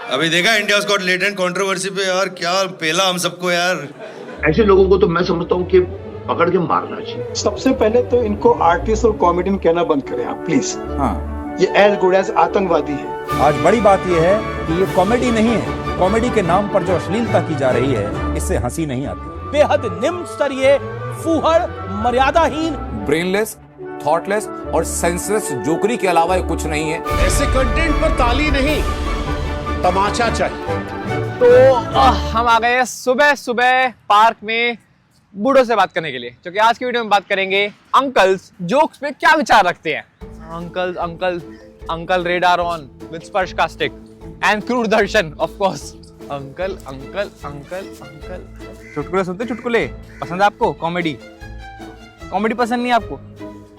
अभी देखा India got latent controversy पे यार, क्या पेला हम सबको यार। ऐसे लोगों को तो मैं समझता हूँ कि पकड़ के मारना चाहिए। सबसे पहले तो इनको आर्टिस्ट और कॉमेडियन कहना बंद करें आप प्लीज। हाँ, ये एज गुड एज आतंकवादी है। आज बड़ी बात यह है कि ये कॉमेडी नहीं है। कॉमेडी के नाम पर जो अश्लीलता की जा रही है, इससे हंसी नहीं आती। बेहद निम्न स्तरीय, फूहड़, मर्यादाहीन, ब्रेनलेस, थॉटलेस और सेंसलेस जोकरी के अलावा ये कुछ नहीं है। ऐसे कंटेंट पर ताली नहीं, तमाचा चाहिए। तो हम आ गए सुबह सुबह पार्क में बूढ़ों से बात करने के लिए, क्योंकि आज की वीडियो में बात करेंगे अंकल्स जोक्स पे क्या विचार रखते हैं। अंकल रेडार ऑन विद स्पर्श कास्टिक एंड क्रूर दर्शन ऑफ कोर्स। अंकल चुटकुले सुनते, चुटकुले पसंद है आपको? कॉमेडी पसंद नहीं है आपको?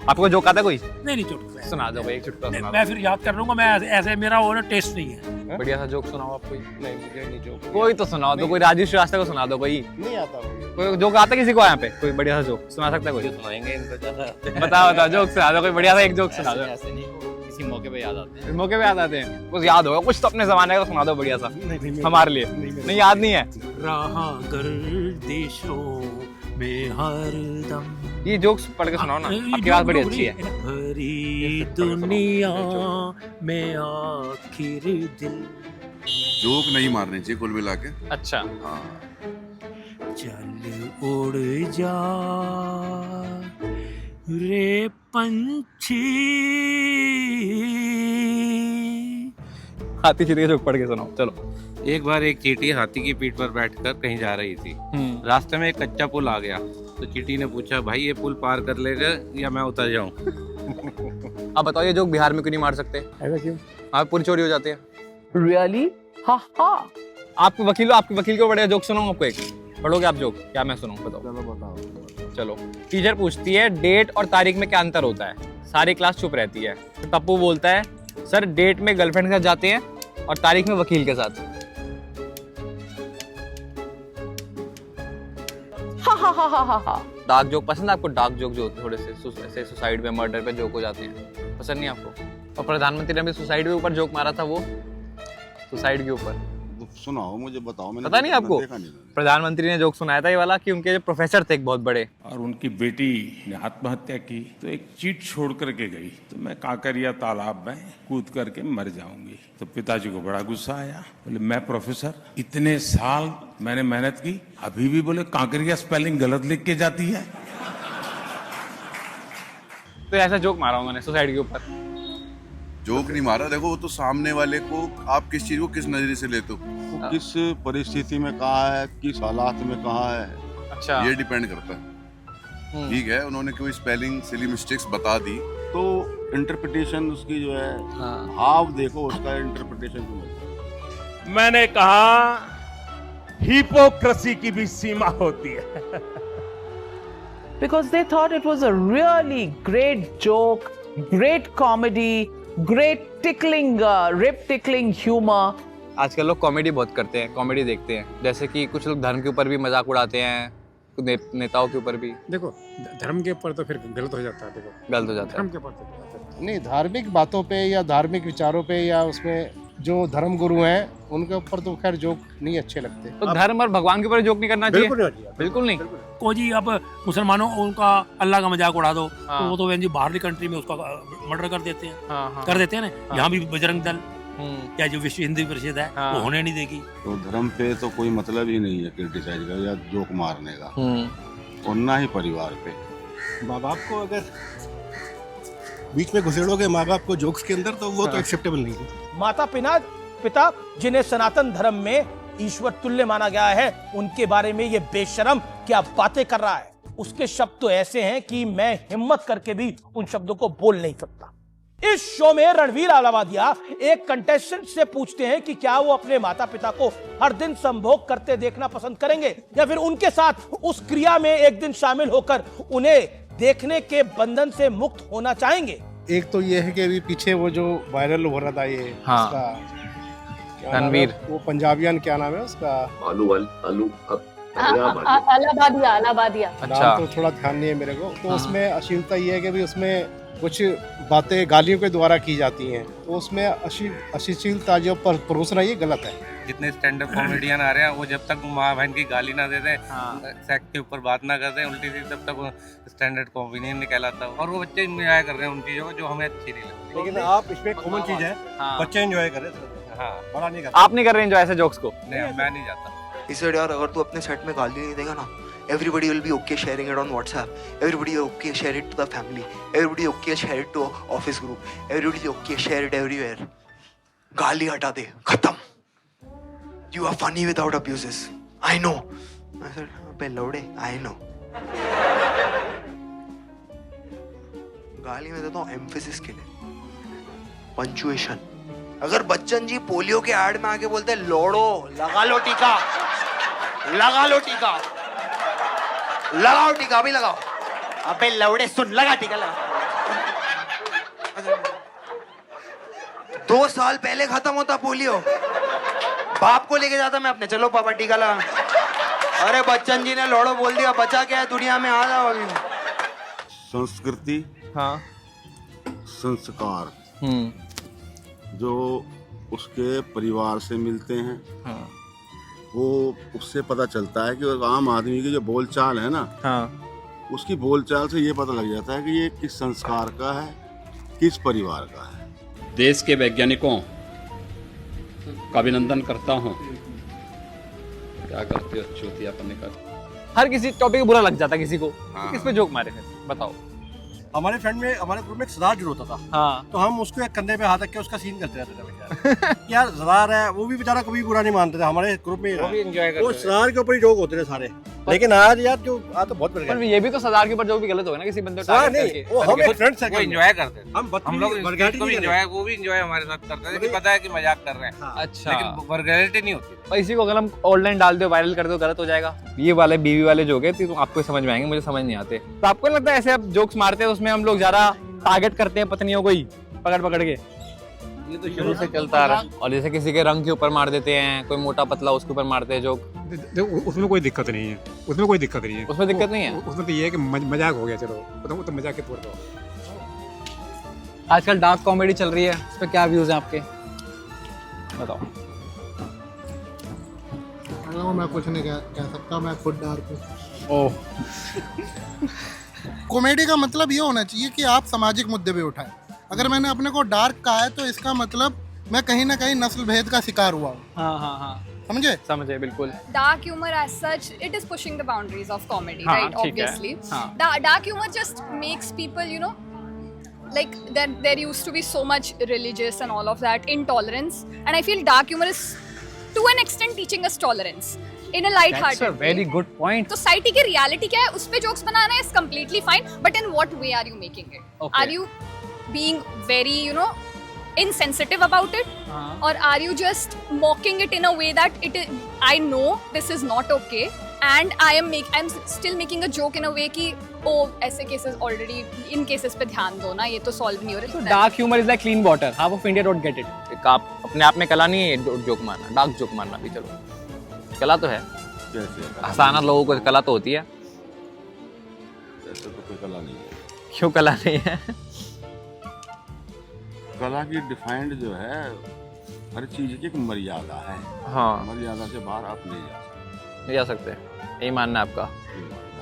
आपको जोक आता है कोई? नहीं चुटकुला सुना दो भाई, एक चुटकुला सुना मैं फिर याद कर लूंगा। मैं ऐसे मेरा वो ना टेस्ट नहीं है। बढ़िया सा जोक सुनाओ आप कोई। नहीं, मुझे नहीं जोक। कोई तो सुनाओ दो, कोई राजीव श्रीवास्तव को सुना दो कोई। नहीं आता कोई जोक आता है किसी को यहाँ पे? कोई बढ़िया सा जोक सुना सकता है कोई? सुनाएंगे इनको। बताओ जोक सुना दो, कोई बढ़िया सा एक जोक सुना दो। ऐसे नहीं, किसी मौके पे याद आते हैं। मौके पे याद आते हैं, कुछ याद होगा, कुछ तो अपने जमाने का सुना दो बढ़िया सा हमारे लिए। नहीं याद नहीं है? रहा गर्दिशों में हरदम, ये जोक्स पढ़ के सुनाओ ना, आपकी बात बड़ी अच्छी है। भरी दुनिया में आखिर दिल। जोक नहीं मारने चाहिए कुल मिला के। अच्छा, हाँ, चल उड़ जा रे पंछी। हाथी चीते के जोक पढ़ के सुनाओ चलो। एक बार एक चींटी हाथी की पीठ पर बैठकर कहीं जा रही थी। रास्ते में एक कच्चा पुल आ गया, तो चींटी ने पूछा, भाई ये पुल पार कर लेगा या मैं उतर जाऊं? अब बताओ ये जोक बिहार में क्यों नहीं मार सकते? ऐसा क्यों? आप पुल चोरी हो जाते हैं। रियली? हा आपके वकील को बढ़िया जोक सुनाऊं आपको एक? पढ़ोगे आप जोक? क्या मैं सुनाऊं? बताओ। चलो। टीचर पूछती है डेट और तारीख में क्या अंतर होता है? सारी क्लास चुप रहती है। तो टप्पू बोलता है, सर डेट में गर्लफ्रेंड के साथ जाते हैं और तारीख में वकील के साथ। डार्क जोक पसंद है आपको? डार्क जोक जो थोड़े से ऐसे सुसाइड पे, मर्डर पे जोक हो जाते हैं, पसंद नहीं आपको? और प्रधानमंत्री ने भी सुसाइड के ऊपर जोक मारा था, वो सुसाइड के ऊपर। सुनाओ, मुझे बताओ। मैंने पता नहीं आपको? देखा नहीं। प्रधानमंत्री ने जोक सुनाया था ये वाला कि उनके जो प्रोफेसर थे एक बहुत बड़े, और उनकी बेटी ने आत्महत्या की, तो एक चीट छोड़ करके गई, तो मैं काकरिया तालाब में कूद करके मर जाऊंगी। तो पिताजी को बड़ा गुस्सा आया, बोले मैं प्रोफेसर, इतने साल मैंने मेहनत की, अभी भी बोले काकरिया स्पेलिंग गलत लिख के जाती है। तो ऐसा जोक मारा उन्होंने सुसाइड के ऊपर। जोक नहीं मारा, देखो वो तो सामने वाले को आप किस चीज को किस नजरिए से लेते हो, वो किस परिस्थिति में कहा है, किस हालात में कहा है, अच्छा, ये डिपेंड करता है। ठीक है, उन्होंने कोई स्पेलिंग सिली मिस्टेक्स बता दी, तो इंटरप्रिटेशन उसकी जो है, हाव देखो उसका इंटरप्रिटेशन क्यों। मैंने कहा हिपोक्रेसी की भी सीमा होती है। Because they thought it was a really great joke, great comedy, great tickling, rib tickling humor. आजकल लोग कॉमेडी बहुत करते हैं, कॉमेडी देखते हैं, जैसे कि कुछ लोग धर्म के ऊपर भी मजाक उड़ाते हैं, नेताओं के ऊपर भी। देखो धर्म के ऊपर तो फिर गलत हो जाता है। देखो गलत हो जाता है धर्म के ऊपर तो नहीं, धार्मिक बातों पे या धार्मिक विचारों पे या उसमें जो धर्म गुरु हैं उनके ऊपर तो खैर जोक नहीं अच्छे लगते। तो धर्म और भगवान के ऊपर जोक नहीं करना चाहिए? बिल्कुल नहीं। को जी अब मुसलमानों उनका अल्लाह का मजाक उड़ा दो, तो वो तो वैसे बाहरली कंट्री में उसका मर्डर कर देते हैं। कर देते हैं ना। यहाँ भी बजरंग दल या जो विश्व हिंदू परिषद है वो होने नहीं देगी। तो धर्म पे तो कोई मतलब ही नहीं है क्रिटिसाइज का या जोक मारने का, और ना ही परिवार पे। माँ बाप को अगर बीच में घुसेड़ोगे माँ बाप को जोक्स के अंदर, तो वो तो एक्सेप्टेबल नहीं है। माता पिता जिन्हें सनातन धर्म में ईश्वर तुल्य माना गया है, उनके बारे में ये बेशरम क्या बातें कर रहा है। उसके शब्द तो ऐसे हैं कि मैं हिम्मत करके भी उन शब्दों को बोल नहीं सकता। इस शो में रणवीर आलावादिया एक कंटेस्टेंट से पूछते हैं कि क्या वो अपने माता पिता को हर दिन संभोग करते देखना पसंद करेंगे या फिर उनके साथ उस क्रिया में एक दिन शामिल होकर उन्हें देखने के बंधन से मुक्त होना चाहेंगे। एक तो ये है कि अभी पीछे वो जो वायरल हो रहा था ये, रणवीर, वो पंजाबियन क्या नाम है उसका, अलाबादिया। अच्छा, नाम तो थोड़ा ध्यान नहीं है मेरे को। तो उसमें अश्लीलता ये है कि भी उसमें कुछ बातें गालियों के द्वारा की जाती हैं, तो उसमें अश्लीलता जो परोस रही है गलत है। जितने स्टैंड अप कॉमेडियन आ रहे हैं वो जब तक माँ बहन की गाली ना दे दें, सेक्स के ऊपर बात ना कर दें उल्टी सी, तब तक वो स्टैंडर्ड कॉमेडियन नहीं कहलाता। और वो बच्चे एंजॉय कर रहे हैं उन चीज़ों को जो हमें अच्छी नहीं लगती। लेकिन आप इसमें कॉमन चीज़ है, बच्चे एंजॉय कर रहे हैं, हाँ बड़ा नहीं कर रहे। आप नहीं कर रहे एंजॉय ऐसे जोक्स को? नहीं, मैं नहीं जाता। इसे यार अगर तू अपने सेट में गाली नहीं देगा ना, everybody will be okay sharing it on WhatsApp, everybody okay share it to the family, everybody okay share it to office group, everybody okay share it everywhere. गाली हटा दे, खत्म. You are funny without abuses. I know. I said, अबे लौड़े, I know. गाली में देता हूँ emphasis के लिए, punctuation. अगर बच्चन जी पोलियो के एड में आके बोलते लोड़ो, लगा लो टीका, लगा लो टीका, लगाओ टीका भी लगाओ, अबे लौड़े सुन, लगा टीका लगा। 2 साल पहले खत्म होता पोलियो, बाप को लेके जाता मैं अपने, चलो पापा टीका लगा। अरे बच्चन जी ने लोड़ो बोल दिया, बचा क्या है दुनिया में, आ जाओ अभी। संस्कृति, हाँ, संस्कार जो उसके परिवार से मिलते हैं, हाँ, वो उससे पता चलता है कि आम आदमी की जो बोलचाल है ना, हाँ, उसकी बोलचाल से ये पता लग जाता है कि ये किस संस्कार का है, किस परिवार का है। देश के वैज्ञानिकों का अभिनंदन करता हूँ। क्या करते हो चूतियापन का। हर किसी टॉपिक बुरा लग जाता है किसी को, हाँ। किस पे जोक मारे फिर बताओ। हमारे फ्रेंड में, हमारे ग्रुप में एक सरदार होता था, हाँ, तो हम उसको एक कंधे पे हाथ रख के उसका सीन करते रहते थे बेचारा। यार सरदार है, वो भी बेचारा कभी बुरा नहीं मानते थे हमारे ग्रुप में, वो भी एंजॉय करते वो थे। सरदार के ऊपर ही जोक होते थे सारे। लेकिन आज यार जो आज तो बहुत पर ये भी तो सरदार के ऊपर जोक भी गलत होगा ना, किसी बंदे को नहीं, टारगेट वो हम एक फ्रेंड वो सर्कल एंजॉय करते थे। हम लोग वर्गैलिटी नहीं एंजॉय, वो भी एंजॉय हमारे साथ करते थे कि पता है कि मजाक कर रहे हैं, अच्छा, लेकिन वर्गैलिटी नहीं होती। पर इसी को अगर हम ऑनलाइन डाल दो, वायरल कर दो, गलत हो जाएगा। ये वाले बीवी वाले जोक है तो आपको समझ में आएंगे, मुझे समझ नहीं आते। तो आपको नहीं लगता ऐसे आप जोक्स मारते हैं उसमें हम लोग ज्यादा टारगेट करते हैं पत्नियों को ही पकड़ के? ये तो शुरू से चलता आ रहा है। और जैसे किसी के रंग के ऊपर मार देते हैं, कोई मोटा पतला उसके ऊपर मारते हैं जोक। उसमें कोई दिक्कत नहीं है, उसमें कोई दिक्कत नहीं है, उसमें दिक्कत नहीं है। उसमें तो ये है कि मजाक हो गया, चलो वो तो मजाक के तौर पर। आजकल डार्क कॉमेडी चल रही है, उस पर क्या व्यूज हैं आपके, बताओ। मैं कुछ नहीं कह सकता, मैं खुद डार्क हूँ। ओह, कॉमेडी का मतलब ये होना चाहिए कि आप सामाजिक मुद्दे पे उठाएं। अगर मैंने अपने को डार्क कहा है तो इसका मतलब मैं कहीं ना कहीं नस्ल भेद का शिकार हुआ हूँ। हाँ हाँ हाँ, समझे बिल्कुल। Dark humor as such, it is pushing the boundaries of comedy, हाँ, right? ठीक है, Obviously. हाँ. Dark humor just makes people, you know, like there used to be so much religious and all of that intolerance, and I feel dark humor is to an extent teaching us tolerance in a light-hearted That's a very good point. तो society की reality क्या है, उस पे jokes banana is completely fine, but in what way are you making it? Okay. Are you being very, you know, insensitive about it, or are you just mocking it in a way that it is, I know this is not okay, and I'm still making a joke in a way कि oh ऐसे cases already, इन cases पे ध्यान दो ना, ये तो solve नहीं हो रहे। Dark humour is like clean water, half of India don't get it. एक आप अपने आप में कला नहीं है जोक मारना, डार्क जोक मारना भी, चलो कला तो है, हंसाना लोगों को कला तो होती है। ऐसे तो कोई कला नहीं है। क्यों कला नहीं है? कला की डिफाइंड जो है, हर चीज की एक मर्यादा है। हाँ, मर्यादा से बाहर आप नहीं जा सकते, यही मानना है आपका?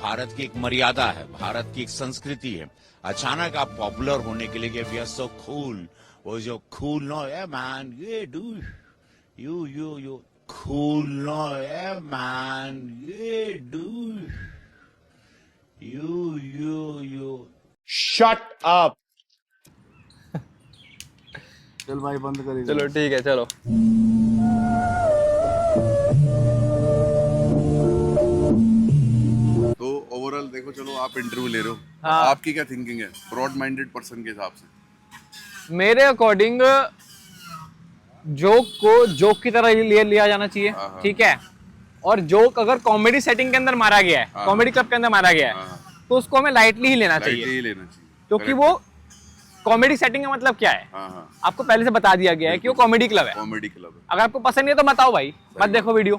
भारत की एक मर्यादा है, भारत की एक संस्कृति है। अचानक आप पॉपुलर होने के लिए वी आर सो कूल, वो जो कूल नो है मैन, ये डू यू कूल नो है मैन, ये डू यू शट अप। चल भाई बंद करिए। चलो ठीक है, चलो। तो ओवरऑल देखो, चलो आप इंटरव्यू ले रहे हो, हाँ। आपकी क्या थिंकिंग है ब्रॉड माइंडेड पर्सन के हिसाब से? मेरे अकॉर्डिंग जोक को जोक की तरह लिया जाना चाहिए, ठीक है। और जोक अगर कॉमेडी सेटिंग के अंदर मारा गया है, कॉमेडी क्लब के अंदर मारा गया है, तो उसको हमें लाइटली ही लेना चाहिए, क्योंकि वो कॉमेडी सेटिंग का मतलब क्या है आपको पहले से बता दिया गया है कि वो कॉमेडी क्लब है। कॉमेडी क्लब है। अगर आपको पसंद नहीं है तो मत आओ भाई, मत देखो वीडियो।